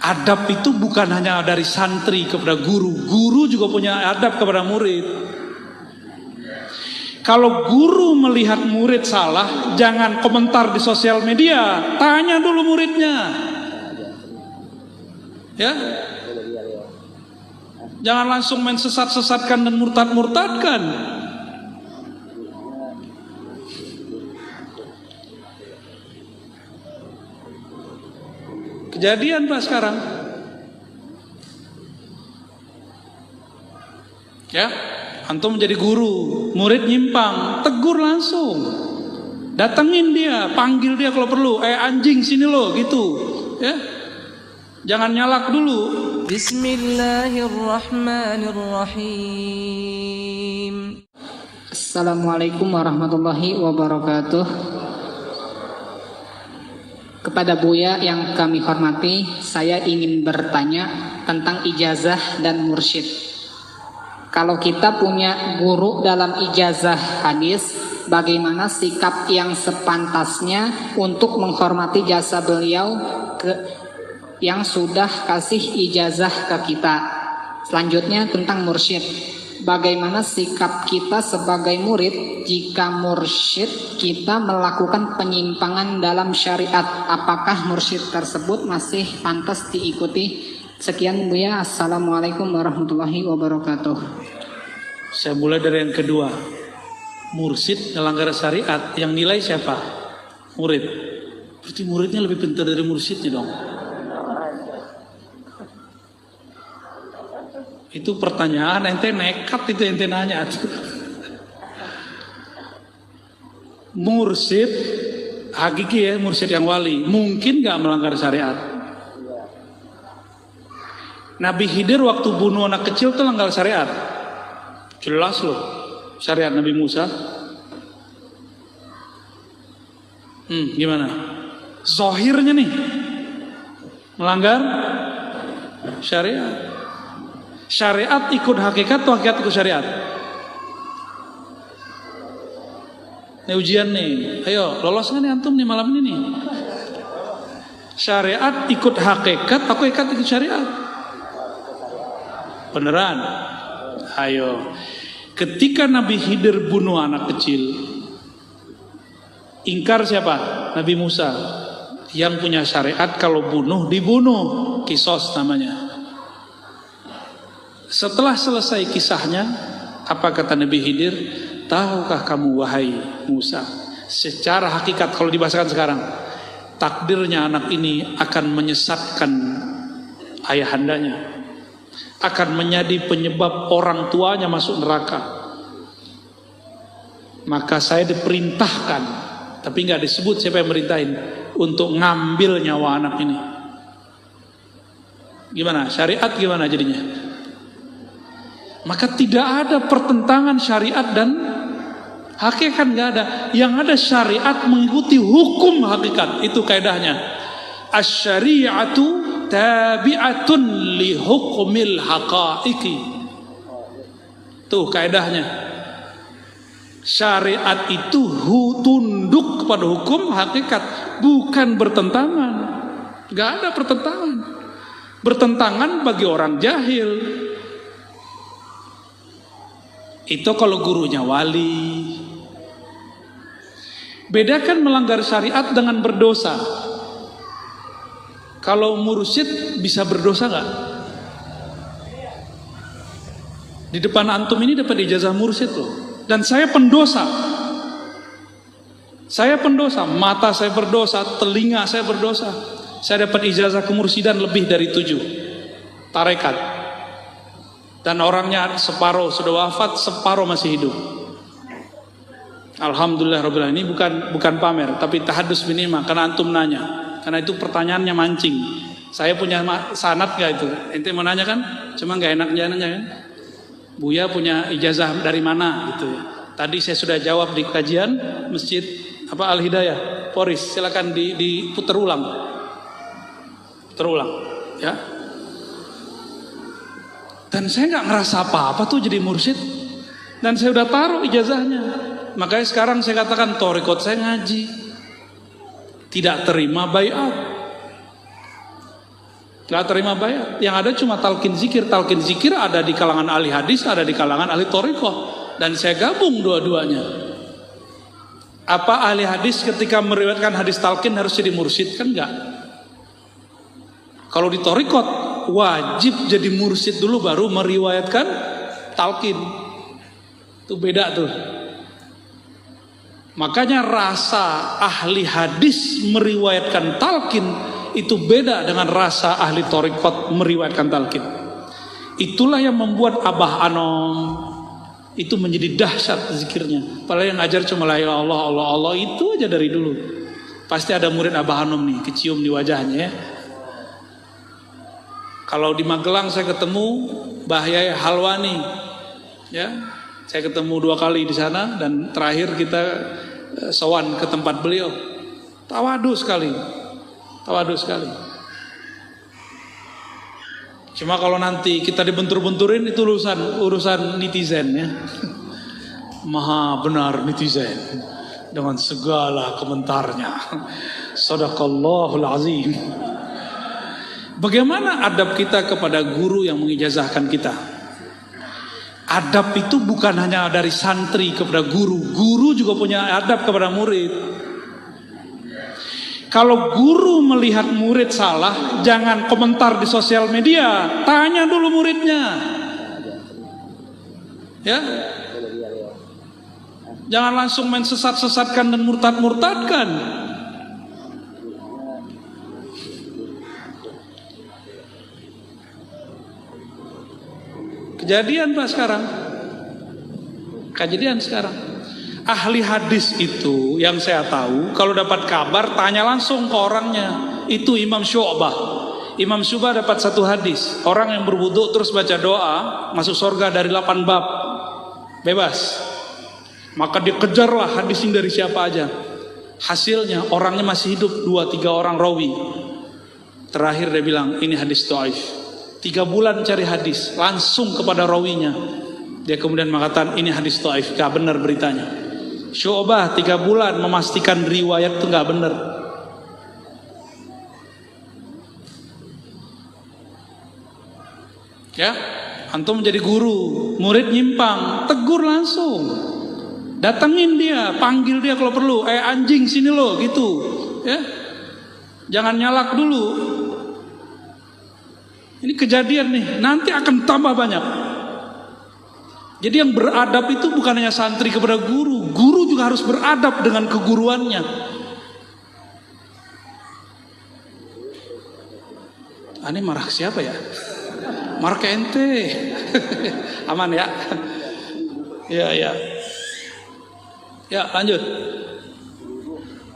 Adab itu bukan hanya dari santri kepada guru, guru juga punya adab kepada murid. Kalau guru melihat murid salah, jangan komentar di sosial media, tanya dulu muridnya. Ya, jangan langsung main sesat-sesatkan dan murtad-murtadkan. Kejadian Pak sekarang. Ya, antum menjadi guru, murid nyimpang, tegur langsung. Datengin dia, panggil dia kalau perlu. Anjing sini lo, gitu. Ya. Jangan nyalak dulu. Bismillahirrahmanirrahim. Assalamualaikum warahmatullahi wabarakatuh. Kepada Buya yang kami hormati, saya ingin bertanya tentang ijazah dan mursyid. Kalau kita punya guru dalam ijazah hadis, bagaimana sikap yang sepantasnya untuk menghormati jasa beliau yang sudah kasih ijazah ke kita? Selanjutnya tentang mursyid. Bagaimana sikap kita sebagai murid jika mursyid kita melakukan penyimpangan dalam syariat? Apakah mursyid tersebut masih pantas diikuti? Sekian Buya, assalamualaikum warahmatullahi wabarakatuh. Saya mulai dari yang kedua. Mursyid melanggar syariat, yang nilai siapa? Murid. Berarti muridnya lebih pintar dari mursyidnya dong. Itu pertanyaan ente nekat, itu ente nanya. Mursyid hakiki ya, mursyid yang wali mungkin gak melanggar syariat. Nabi Khidir waktu bunuh anak kecil itu melanggar syariat. Jelas loh syariat Nabi Musa. Gimana? Zahirnya nih melanggar syariat. Syariat ikut hakikat atau hakikat ikut syariat? Ini ujian nih. Ayo, lolos kan nih antum nih malam ini nih. Syariat ikut hakikat atau hakikat ikut syariat? Beneran? Ayo. Ketika Nabi Khidir bunuh anak kecil, ingkar siapa? Nabi Musa. Yang punya syariat kalau bunuh dibunuh, kisos namanya. Setelah selesai kisahnya, apa kata Nabi Khidir? Tahukah kamu wahai Musa, secara hakikat kalau dibahasakan sekarang, takdirnya anak ini akan menyesatkan ayahandanya, akan menjadi penyebab orang tuanya masuk neraka. Maka saya diperintahkan, tapi nggak disebut siapa yang merintahin, untuk ngambil nyawa anak ini. Gimana? Syariat gimana jadinya? Maka tidak ada pertentangan syariat dan hakikat, nggak ada. Yang ada syariat mengikuti hukum hakikat, itu kaidahnya. Asy-syari'atu tabi'atun li hukmil haqa'iqi. Tuh kaidahnya. Syariat itu tunduk kepada hukum hakikat, bukan bertentangan. Nggak ada pertentangan. Bertentangan bagi orang jahil. Itu kalau gurunya wali. Bedakan melanggar syariat dengan berdosa. Kalau mursyid bisa berdosa nggak? Di depan antum ini dapat ijazah mursyid loh. Dan saya pendosa. Saya pendosa. Mata saya berdosa, telinga saya berdosa. Saya dapat ijazah kemursidan lebih dari 7 tarekat. Dan orangnya separuh sudah wafat, separuh masih hidup. Alhamdulillah Rabbil Alamin. Ini bukan pamer, tapi tahadus binima, karena antum nanya. Karena itu pertanyaannya mancing. Saya punya sanad gak itu? Ente mau nanya kan? Cuma gak enak nanya kan? Buya punya ijazah dari mana gitu ya. Tadi saya sudah jawab di kajian Masjid Al-Hidayah, Poris. Silakan diputar ulang. Putar ulang ya. Dan saya nggak ngerasa apa-apa tuh jadi mursyid. Dan saya udah taruh ijazahnya. Makanya sekarang saya katakan thariqat saya ngaji. Tidak terima baiat. Gak terima bayat. Yang ada cuma talqin zikir. Talqin zikir ada di kalangan ahli hadis, ada di kalangan ahli thariqah. Dan saya gabung dua-duanya. Apa ahli hadis ketika meriwayatkan hadis talqin harus jadi mursyid? Kan enggak. Kalau di thariqah wajib jadi mursyid dulu baru meriwayatkan talqin. Itu beda tuh. Makanya rasa ahli hadis meriwayatkan talqin itu beda dengan rasa ahli thariqat meriwayatkan talqin. Itulah yang membuat Abah Anom itu menjadi dahsyat zikirnya. Padahal yang ngajar cuma la ilaha Allah, Allah, Allah itu aja dari dulu. Pasti ada murid Abah Anom nih, kecium di wajahnya ya. Kalau di Magelang saya ketemu Mbah Yai Halwani, ya, saya ketemu 2 kali di sana dan terakhir kita sowan ke tempat beliau. Tawadu sekali. Cuma kalau nanti kita dibentur-benturin itu urusan netizen ya. Maha benar netizen dengan segala komentarnya. Shadaqallahul azim. Bagaimana adab kita kepada guru yang mengijazahkan kita? Adab itu bukan hanya dari santri kepada guru. Guru juga punya adab kepada murid. Kalau guru melihat murid salah, jangan komentar di sosial media, tanya dulu muridnya. Ya. Jangan langsung main sesat-sesatkan dan murtad-murtadkan. Kejadian Pak sekarang. Ahli hadis itu yang saya tahu kalau dapat kabar tanya langsung ke orangnya. Itu Imam Syu'bah. Imam Syu'bah dapat 1 hadis. Orang yang berwudu terus baca doa masuk surga dari 8 bab. Bebas. Maka dikejarlah hadis ini dari siapa aja. Hasilnya orangnya masih hidup 2-3 orang rawi. Terakhir dia bilang ini hadis dhaif. 3 bulan cari hadis langsung kepada rawinya. Dia kemudian mengatakan ini hadis dhaif, gak benar beritanya. Syu'bah 3 bulan memastikan riwayat itu gak benar. Ya, antum menjadi guru, murid nyimpang, tegur langsung. Datengin dia, panggil dia kalau perlu. Anjing sini lo, gitu. Ya, jangan nyalak dulu. Ini kejadian nih, nanti akan tambah banyak. Jadi yang beradab itu bukan hanya santri kepada guru. Guru juga harus beradab dengan keguruannya. Ini marah siapa ya? Marah ke ente. Aman ya? Ya, lanjut.